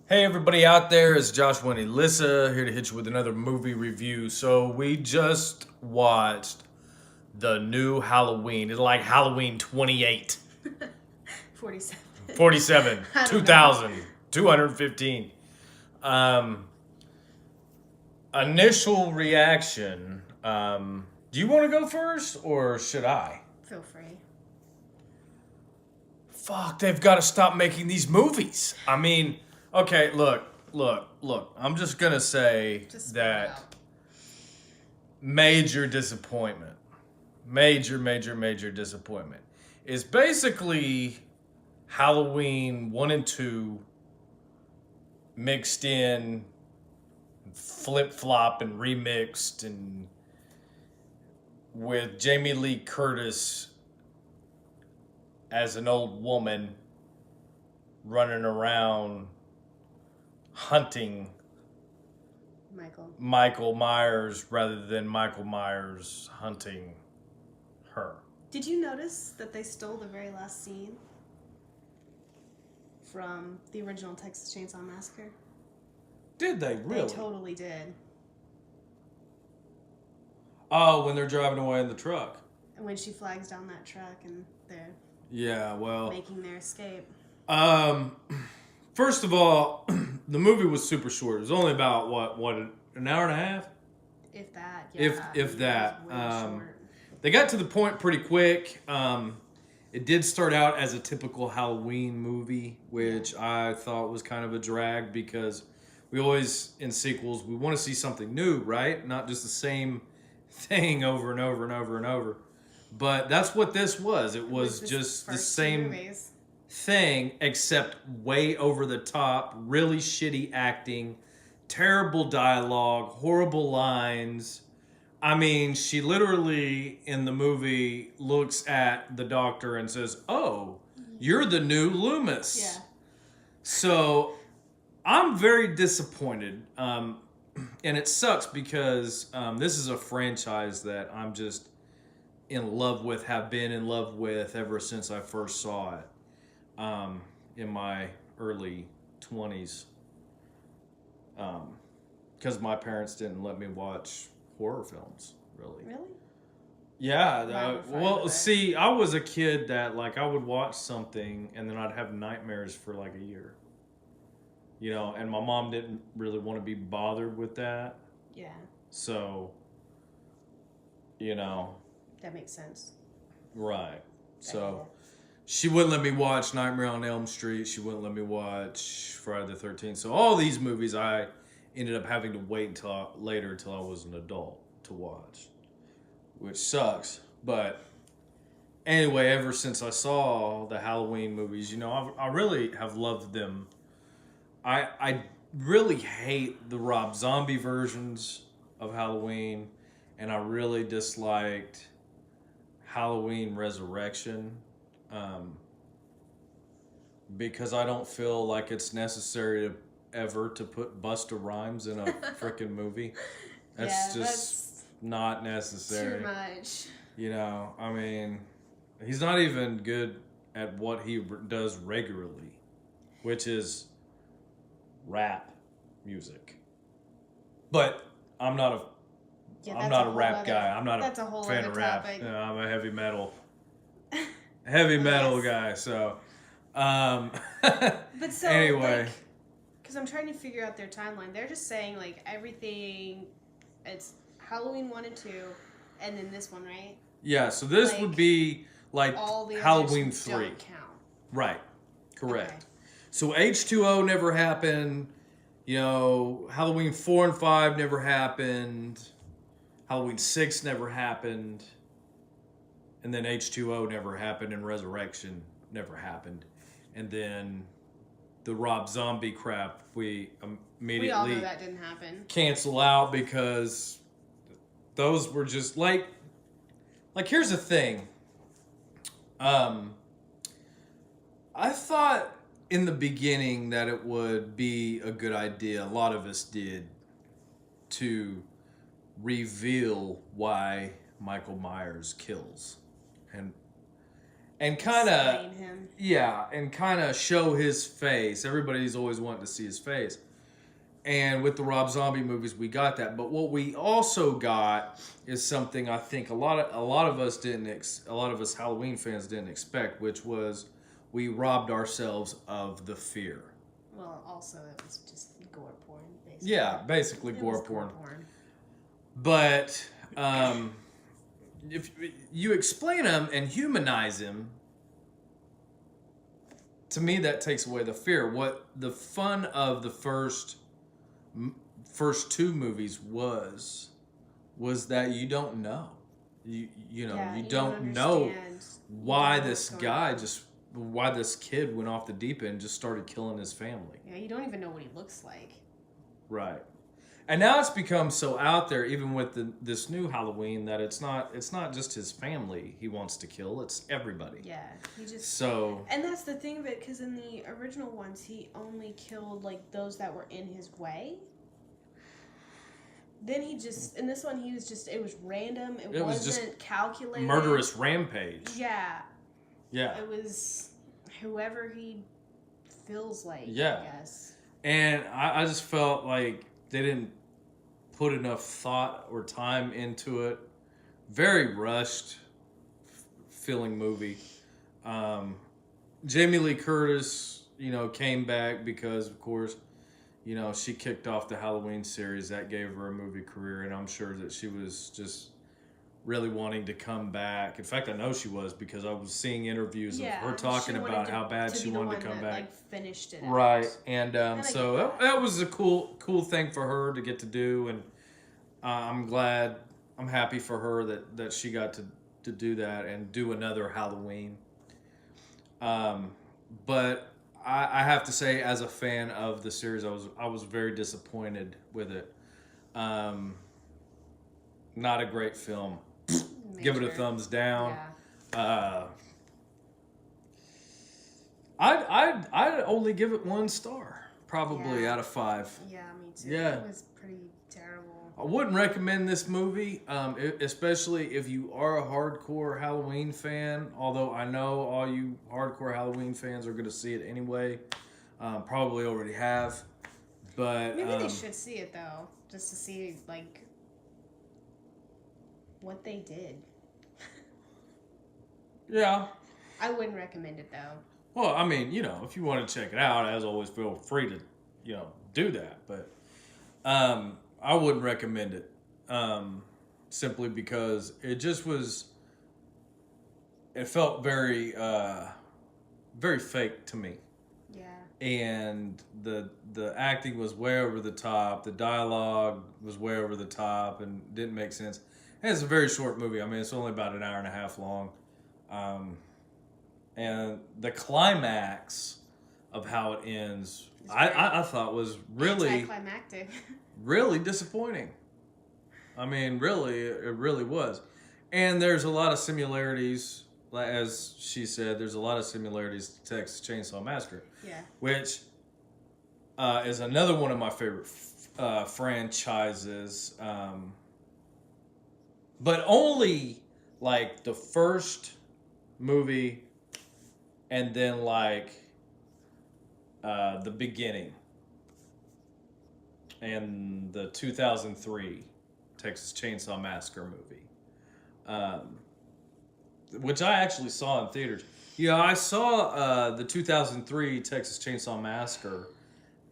Hey everybody out there, it's Josh Winnie Lissa here to hit you with another movie review. So we just watched the new Halloween. It's like Halloween 28, 47. 47, I don't 2000, 215. Um, Initial reaction. Do you want to go first or should I? Feel free. Fuck, they've got to stop making these movies. I mean, okay, look. I'm just going to say Just spit it that out. major disappointment. Major disappointment. Is basically Halloween 1 and 2 mixed in, flip flop and remixed, and with Jamie Lee Curtis as an old woman running around hunting Michael Myers rather than Michael Myers hunting her. Did you notice that they stole the very last scene from the original Texas Chainsaw Massacre? Did they really? They totally did. Oh, when they're driving away in the truck. And when she flags down that truck and they're Yeah, well. making their escape. First of all, the movie was super short. It was only about what an hour and a half? If that, yeah. If that. It was way short. They got to the point pretty quick. It did start out as a typical Halloween movie, which I thought was kind of a drag because we always, in sequels, we want to see something new, right? Not just the same thing over and over and over and over. But that's what this was. It was just the same thing, except way over the top, really shitty acting, terrible dialogue, horrible lines. I mean, she literally in the movie looks at the doctor and says, "Oh, you're the new Loomis." Yeah. So I'm very disappointed. And it sucks because this is a franchise that I'm just in love with, have been in love with ever since I first saw it in my early 20s. Because my parents didn't let me watch horror films, really. Really? Yeah. Wow, Well, right. see, I was a kid that, like, I would watch something and then I'd have nightmares for like a year. You know, and my mom didn't really want to be bothered with that. Yeah. So, you know. That makes sense. Right. So, she wouldn't let me watch Nightmare on Elm Street. She wouldn't let me watch Friday the 13th. So, all these movies I ended up having to wait until later until I was an adult to watch, which sucks. But anyway, ever since I saw the Halloween movies, you know, I really have loved them. I really hate the Rob Zombie versions of Halloween, and I really disliked Halloween Resurrection because I don't feel like it's necessary to put Busta Rhymes in a freaking movie. That's not necessary. Too much. You know, I mean, he's not even good at what he does regularly, which is rap music. But I'm not a rap guy. I'm not a fan of rap. You know, I'm a heavy metal guy. So, but so anyway, because I'm trying to figure out their timeline. They're just saying like everything. It's Halloween 1 and 2, and then this one, right? Yeah. So this would be like all the Halloween 3. Don't count. Right. Correct. Okay. So H2O never happened. You know, Halloween 4 and 5 never happened. Halloween 6 never happened. And then H2O never happened, and Resurrection never happened. And then the Rob Zombie crap, we immediately We all know that didn't happen. Cancel out because those were just like here's the thing. I thought in the beginning that it would be a good idea, a lot of us did, to reveal why Michael Myers kills. and kind of Explain him. and kind of show his face. Everybody's always wanted to see his face. And with the Rob Zombie movies, we got that. But what we also got is something I think a lot of us a lot of us Halloween fans didn't expect, which was we robbed ourselves of the fear. Well, also it was just gore porn, basically. Yeah, basically It gore was porn. But But if you explain him and humanize him, to me that takes away the fear. What the fun of the first two movies was that you don't know. You know, yeah, you don't know understand why what's this going guy on. why this kid went off the deep end and just started killing his family. Yeah, you don't even know what he looks like. Right. And now it's become so out there, even with this new Halloween, that it's not just his family he wants to kill; it's everybody. Yeah, he just. So And that's the thing of it, because in the original ones, he only killed like those that were in his way. Then he just in this one it was random. It was just wasn't calculated. murderous rampage. Yeah, Yeah. it was whoever he feels like. Yeah. I guess. And I just felt like they didn't put enough thought or time into it. Very rushed feeling movie. Jamie Lee Curtis, came back because, of course, she kicked off the Halloween series. That gave her a movie career, and I'm sure that she was just really wanting to come back. In fact, I know she was, because I was seeing interviews of her talking about how bad she wanted to come back. Like, finished it. Right, out. and so that was a cool thing for her to get to do, and I'm happy for her that she got to do that and do another Halloween. But I have to say, as a fan of the series, I was very disappointed with it. Not a great film. Give it a thumbs down. Yeah. I'd only give it 1 star, probably, Yeah. out of 5. Yeah, me too. Yeah. It was pretty terrible. I wouldn't recommend this movie, especially if you are a hardcore Halloween fan. Although I know all you hardcore Halloween fans are going to see it anyway. Probably already have. But Maybe they should see it though, just to see like what they did. Yeah. I wouldn't recommend it though. Well, I mean, if you want to check it out, as always, feel free to, do that. But I wouldn't recommend it, simply because it just was. It felt very, very fake to me, Yeah. and the acting was way over the top. The dialogue was way over the top and didn't make sense. And it's a very short movie. I mean, it's only about an hour and a half long. And the climax of how it ends, I thought was really, anticlimactic. really disappointing. I mean, really, it really was. And there's a lot of similarities, as she said, there's a lot of similarities to Texas Chainsaw Massacre, Yeah. which is another one of my favorite franchises. But only like the first movie, and then like the beginning, and the 2003 Texas Chainsaw Massacre movie, which I actually saw in theaters. I saw the 2003 Texas Chainsaw Massacre,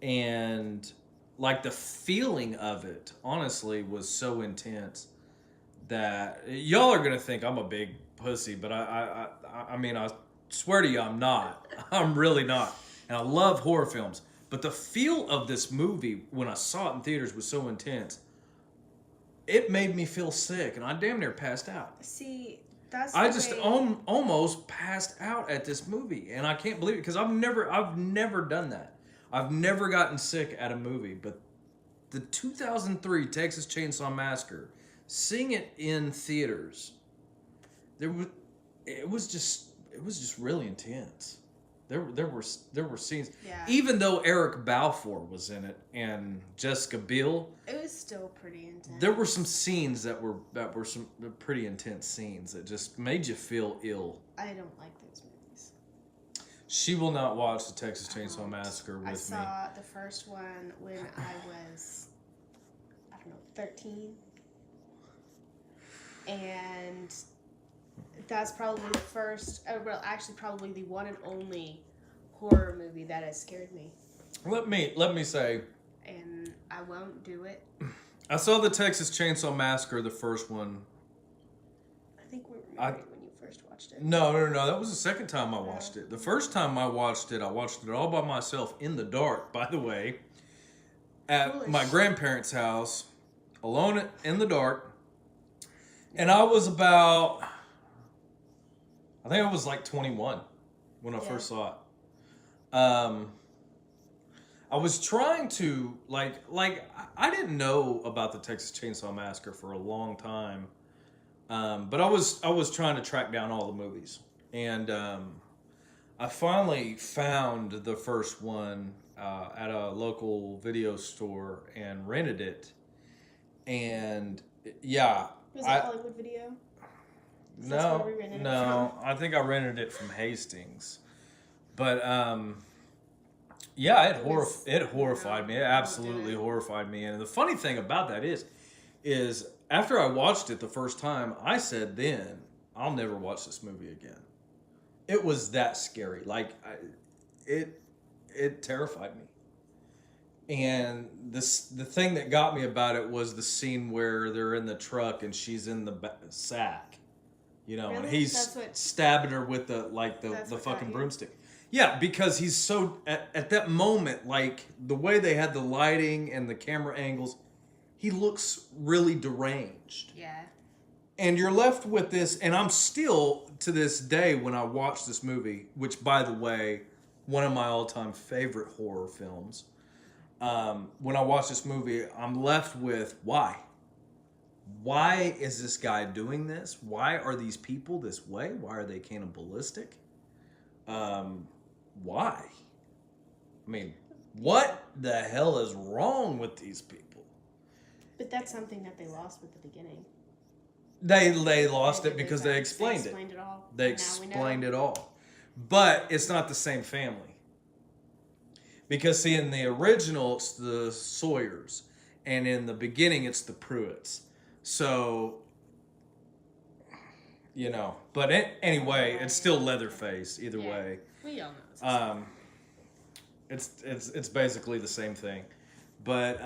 and like the feeling of it, honestly, was so intense that y'all are gonna think I'm a big pussy, but I mean, I swear to you, I'm not. I'm really not. And I love horror films, but the feel of this movie when I saw it in theaters was so intense. It made me feel sick, and I damn near passed out. See, that's I the just way- almost passed out at this movie, and I can't believe it, because I've never done that. I've never gotten sick at a movie, but the 2003 Texas Chainsaw Massacre, seeing it in theaters, it was just really intense. There were scenes. Yeah. Even though Eric Balfour was in it and Jessica Biel, It was still pretty intense. there were some scenes that were some pretty intense scenes that just made you feel ill. I don't like those movies. She will not watch the Texas Chainsaw Massacre with I me. saw the first one when I was, I don't know, 13. And that's probably the first, well, actually probably the one and only horror movie that has scared me. Let me say, And I won't do it. I saw the Texas Chainsaw Massacre, the first one. I think we were married when you first watched it. No. That was the second time I watched it. The first time I watched it all by myself in the dark, by the way, at Foolish. my grandparents' house, alone in the dark. And I was about, I think I was like 21 when I first saw it. I was trying to, like I didn't know about the Texas Chainsaw Massacre for a long time. But I was trying to track down all the movies. And I finally found the first one at a local video store and rented it. And yeah. Was it Hollywood Video? No, I think I rented it from Hastings. But yeah, it horrified me. It absolutely horrified me. And the funny thing about that is after I watched it the first time, I said then, I'll never watch this movie again. It was that scary. Like it terrified me. And the thing that got me about it was the scene where they're in the truck and she's in the sack, and he's stabbing her with the fucking broomstick. Yeah, because he's so at that moment, like the way they had the lighting and the camera angles, he looks really deranged. Yeah. And you're left with this, and I'm still to this day when I watch this movie, which by the way, one of my all-time favorite horror films. When I watch this movie, I'm left with why? Why is this guy doing this? Why are these people this way? Why are they cannibalistic? Why? I mean, what the hell is wrong with these people? But that's something that they lost with the beginning. They lost it because they explained it. It all. They explained it all. But it's not the same family. Because, see, in the original, it's the Sawyers. And in the beginning, it's the Pruitts. So, But anyway, it's still Leatherface, either way. We all know It's basically the same thing. But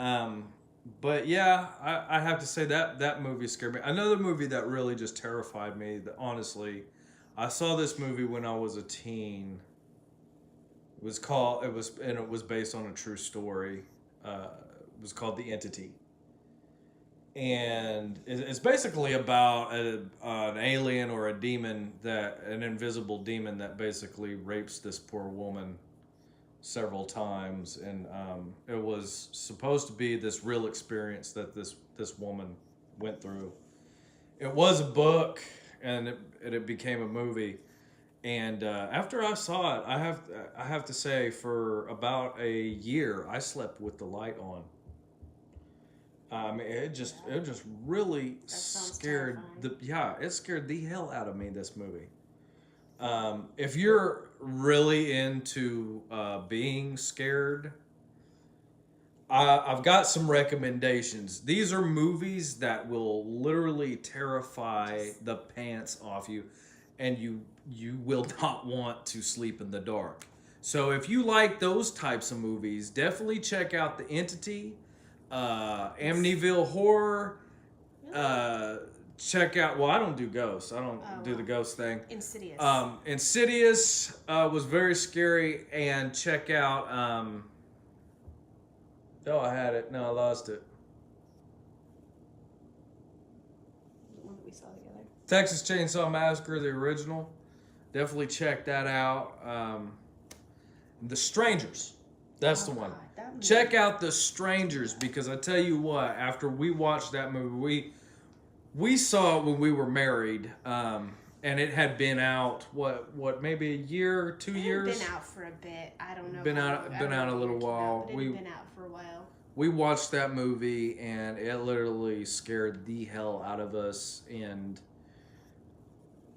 yeah, I have to say that movie scared me. Another movie that really just terrified me, honestly, I saw this movie when I was a teen. It was based on a true story. It was called The Entity. And it's basically about an alien or a demon, an invisible demon that basically rapes this poor woman several times. And it was supposed to be this real experience that this woman went through. It was a book, and it became a movie. And after I saw it, I have to say, for about a year, I slept with the light on. It just really scared it scared the hell out of me, this movie. If you're really into being scared, I've got some recommendations. These are movies that will literally terrify the pants off you, and you will not want to sleep in the dark. So if you like those types of movies, definitely check out The Entity, Amityville Horror. Check out. Well, I don't do ghosts. I don't do the ghost thing. Insidious. Insidious was very scary, and check out. Oh, I had it. No, I lost it. The one that we saw together. Texas Chainsaw Massacre, the original. Definitely check that out. The Strangers. That's the one. Check out The Strangers, because I tell you what, after we watched that movie, we saw it when we were married. and it had been out what maybe a year, 2 years. Been out for a bit. I don't know. Been how out long- I been don't out know a if little it came while. Out, but it had been out for a while. We watched that movie and it literally scared the hell out of us, and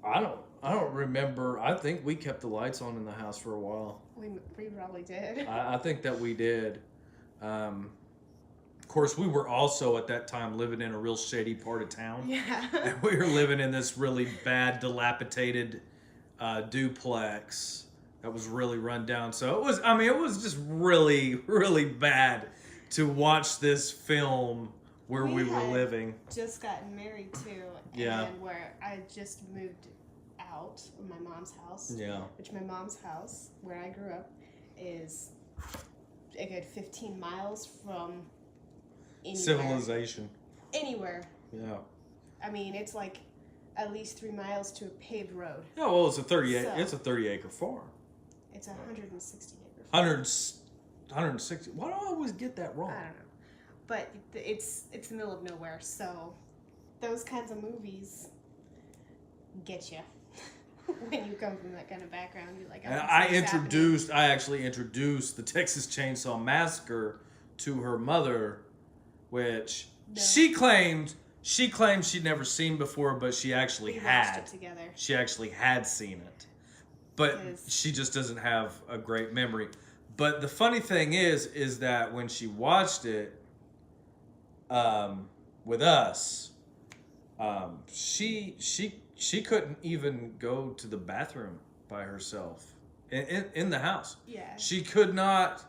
I don't remember. I think we kept the lights on in the house for a while. We probably did. I think that we did. Of course, we were also at that time living in a real shady part of town. Yeah. And we were living in this really bad, dilapidated duplex that was really run down. So it was just really, really bad to watch this film where we were had living. Just gotten married too. Yeah. And where I just moved out of my mom's house. Yeah. Which my mom's house, where I grew up, is a good 15 miles from anywhere. Civilization. Anywhere. Yeah. I mean, it's like at least 3 miles to a paved road. Yeah, well, it's a 30 So- it's a 30-acre farm. It's 160 acres. 160. Why do I always get that wrong? I don't know. But it's the middle of nowhere, so those kinds of movies get you. When you come from that kind of background, you're like, And I can see what's I actually introduced the Texas Chainsaw Massacre to her mother, which No. she claimed she'd never seen before, but she actually happening. We watched had. it together. She actually had seen it, but Because- she just doesn't have a great memory. But the funny thing is that when she watched it with us, she couldn't even go to the bathroom by herself in the house. Yeah. She could not.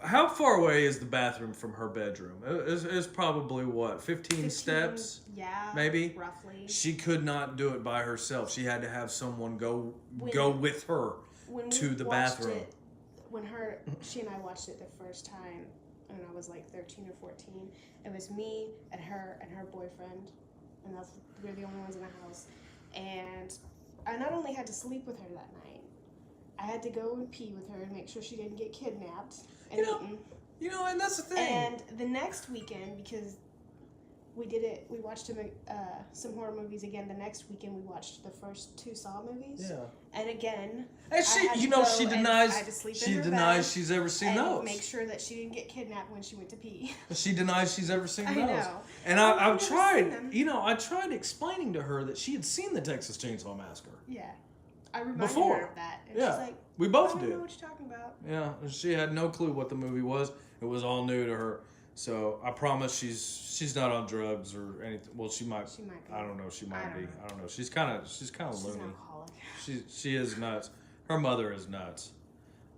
How far away is the bathroom from her bedroom? It's probably what, 15 steps? Yeah. maybe? Roughly. She could not do it by herself. She had to have someone go with her When to we the watched bathroom. It, when she and I watched it the first time, when I was like 13 or 14, it was me and her boyfriend, and we were the only ones in the house. And I not only had to sleep with her that night, I had to go and pee with her and make sure she didn't get kidnapped and eaten. And that's the thing. And the next weekend, because we watched some horror movies again. The next weekend, we watched the first 2 Saw movies. Yeah. And again, And I had to go she and denies I had to sleep in she her denies bed she's ever seen and those. make sure that she didn't get kidnapped when she went to pee. She denies she's ever seen I those. know. And I've I've never tried, seen them. I tried explaining to her that she had seen the Texas Chainsaw Massacre. Yeah. I reminded Before. her of that. And Yeah. she's like, We I both don't did. know what you're talking about. Yeah, and she had no clue what the movie was. It was all new to her. So I promise she's not on drugs or anything. Well, she might. She might be. I don't know. She might I don't be. know. I don't know. She's kind of She's loony. an alcoholic. She is nuts. Her mother is nuts.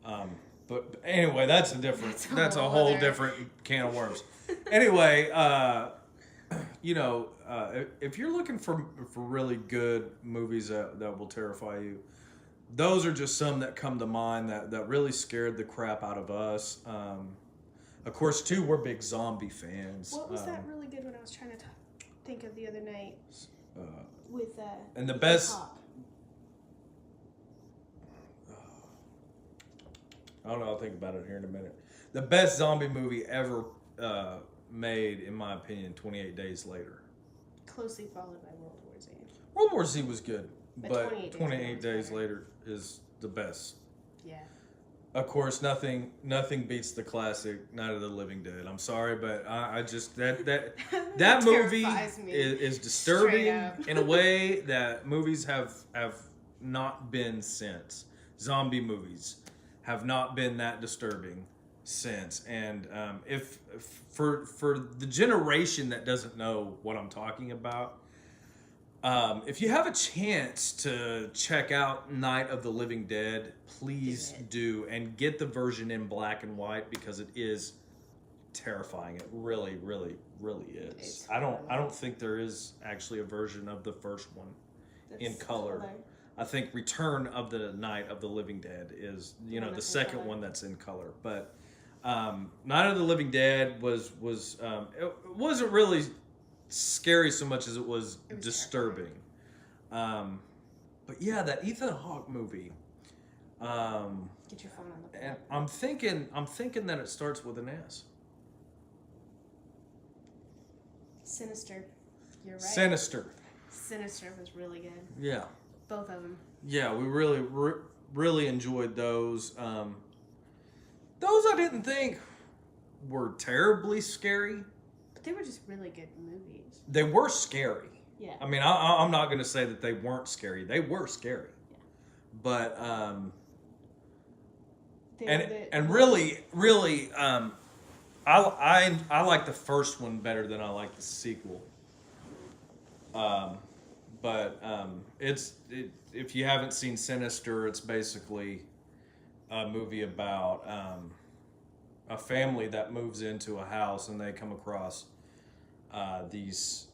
But anyway, that's a whole other- different can of worms. Anyway, if you're looking for really good movies that will terrify you, those are just some that come to mind that really scared the crap out of us. Of course, too, we're big zombie fans. What was that really good one I was trying to think of the other night with and the with best- cop? I don't know. I'll think about it here in a minute. The best zombie movie ever made, in my opinion, 28 Days Later. Closely followed by World War Z. World War Z was good, But but 28 28 Days Days Later Later is the best. Yeah. Of course, nothing beats the classic Night of the Living Dead. I'm sorry, but I just that movie terrifies me. is disturbing Straight up. in a way that movies have not been since. Zombie movies have not been that disturbing since. And if for the generation that doesn't know what I'm talking about, if you have a chance to check out Night of the Living Dead, please do, and get the version in black and white because it is terrifying. It really, really, really is. It's I don't think there is actually a version of the first one in That's color. I think Return of the Night of the Living Dead is one the that's in second color. one that's in color. But Night of the Living Dead was it wasn't really scary so much as it was disturbing. But yeah, that Ethan Hawke movie. Get your phone on the And I'm thinking that it starts with an S. Sinister. You're right. Sinister. Sinister was really good. Yeah. Both of them. Yeah, we really enjoyed those. Those I didn't think were terribly scary. But they were just really good movies. They were scary. Yeah. I mean, I'm not going to say that they weren't scary. They were scary. Yeah. But They and were the- and really, I like the first one better than I like the sequel. But if you haven't seen Sinister, it's basically a movie about a family that moves into a house and they come across these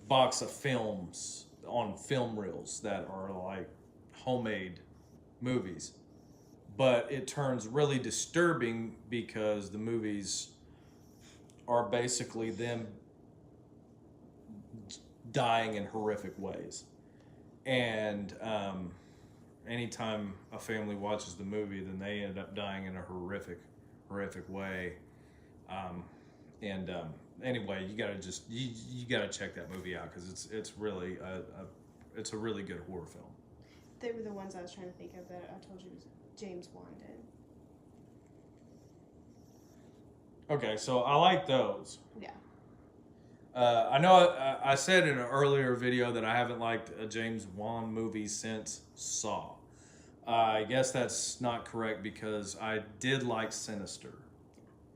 box of films on film reels that are like homemade movies. But it turns really disturbing because the movies are basically them dying in horrific ways. And anytime a family watches the movie, then they end up dying in a horrific way. Anyway, you gotta check that movie out because it's really it's a really good horror film. They were the ones I was trying to think of that I told you James Wan did. Okay, so I like those. Yeah. I know I said in an earlier video that I haven't liked a James Wan movie since Saw. I guess that's not correct because I did like Sinister,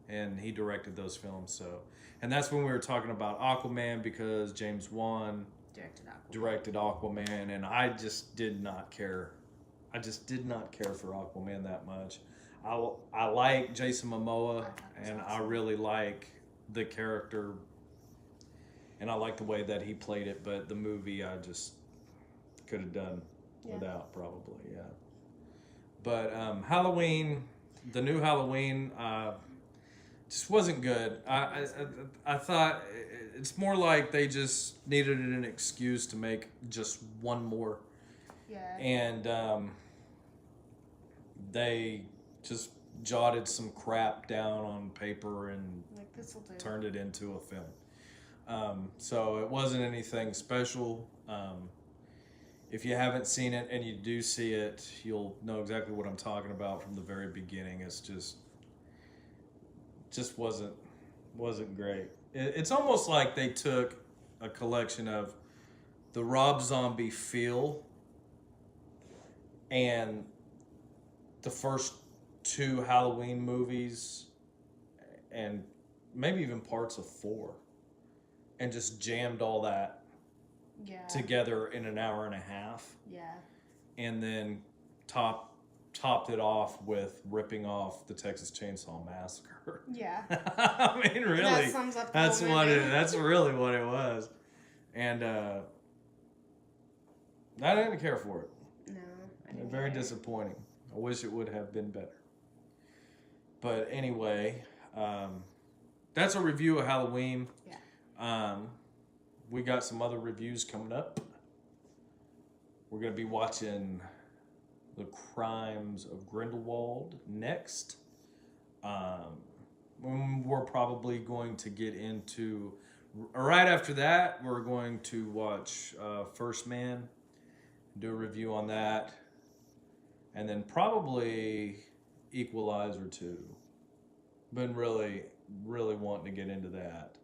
and he directed those films. So, and that's when we were talking about Aquaman because James Wan directed Aquaman, and I just did not care. I just did not care for Aquaman that much. I like Jason Momoa, and I really like the character, and I like the way that he played it. But the movie, I just could have done without, probably. Yeah. But Halloween, the new Halloween, just wasn't good. I thought it's more like they just needed an excuse to make just one more. Yeah. And they just jotted some crap down on paper and Like, this'll do. turned it into a film. So it wasn't anything special. If you haven't seen it and you do see it, you'll know exactly what I'm talking about from the very beginning. It's just wasn't great. It's almost like they took a collection of the Rob Zombie feel and the first two Halloween movies and maybe even parts of 4 and just jammed all that together in an hour and a half. Yeah. And then topped it off with ripping off the Texas Chainsaw Massacre. Yeah. I mean, really, That sums up the that's whole what movie. that's really what it was. And I didn't care for it. No, I didn't. Very care. disappointing. I wish it would have been better. But anyway, that's a review of Halloween. Yeah. We got some other reviews coming up. We're going to be watching The Crimes of Grindelwald next. We're probably going to get into... Right after that, we're going to watch First Man, do a review on that, and then probably Equalizer 2. Been really wanting to get into that.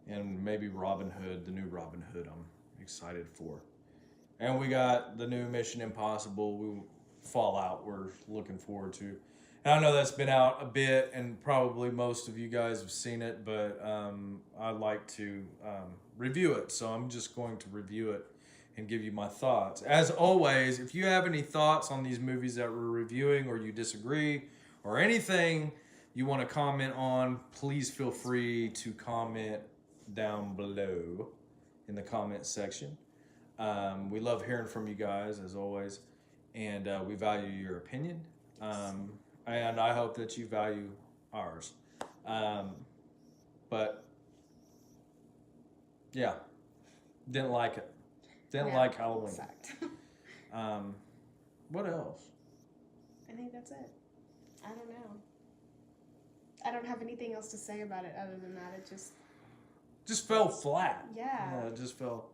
And maybe Robin Hood, the new Robin Hood, I'm excited for. And we got the new Mission Impossible, Fallout, we're looking forward to. And I know that's been out a bit, and probably most of you guys have seen it, but I'd like to review it. So I'm just going to review it and give you my thoughts. As always, if you have any thoughts on these movies that we're reviewing, or you disagree, or anything you want to comment on, please feel free to comment down below in the comment section. We love hearing from you guys, as always, and we value your opinion. And I hope that you value ours. But yeah, didn't like it. Didn't like Halloween. Sucked. What else? I think that's it. I don't know. I don't have anything else to say about it other than that. It just fell flat. Yeah. It just fell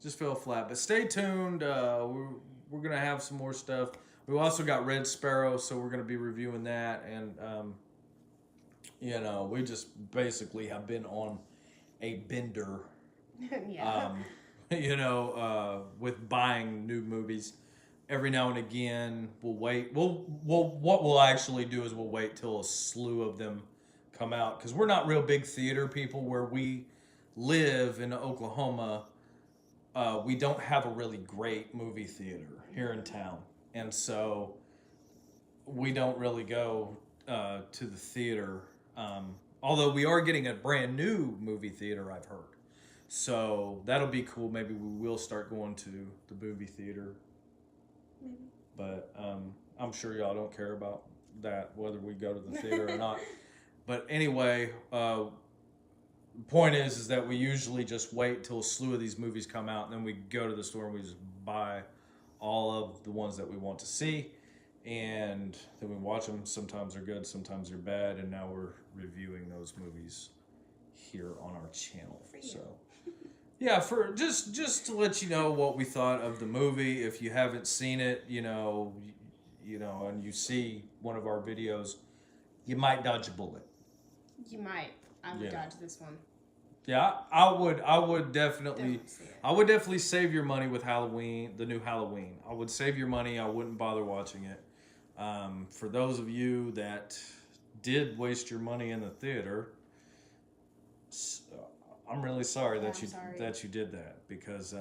just fell flat. But stay tuned. We're gonna have some more stuff. We also got Red Sparrow, so we're gonna be reviewing that, and we just basically have been on a bender. Yeah. With buying new movies. Every now and again, we'll wait. What we'll actually do is we'll wait till a slew of them come out, because we're not real big theater people where we live in Oklahoma. We don't have a really great movie theater here in town, and so we don't really go to the theater. Although we are getting a brand new movie theater, I've heard. So that'll be cool. Maybe we will start going to the movie theater. Maybe. But I'm sure y'all don't care about that, whether we go to the theater or not. But anyway, the point is that we usually just wait till a slew of these movies come out, and then we go to the store and we just buy all of the ones that we want to see, and then we watch them. Sometimes they're good, sometimes they're bad, and now we're reviewing those movies here on our channel. For you. So yeah, for just to let you know what we thought of the movie. If you haven't seen it, and you see one of our videos, you might dodge a bullet. You might. I would dodge this one. Yeah, I would definitely see it. I would definitely save your money with Halloween, the new Halloween. I would save your money. I wouldn't bother watching it. For those of you that did waste your money in the theater, I'm really sorry that you did that, because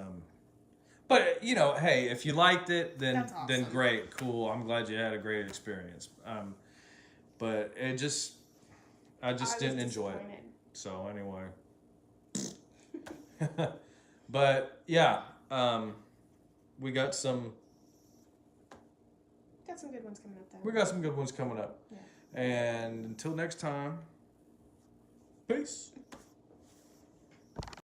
but hey, if you liked it, then That's awesome. then great, cool. I'm glad you had a great experience. But I just didn't enjoy it. So anyway. But yeah, we got some good ones coming up though. We got some good ones coming up. Yeah. And until next time, peace.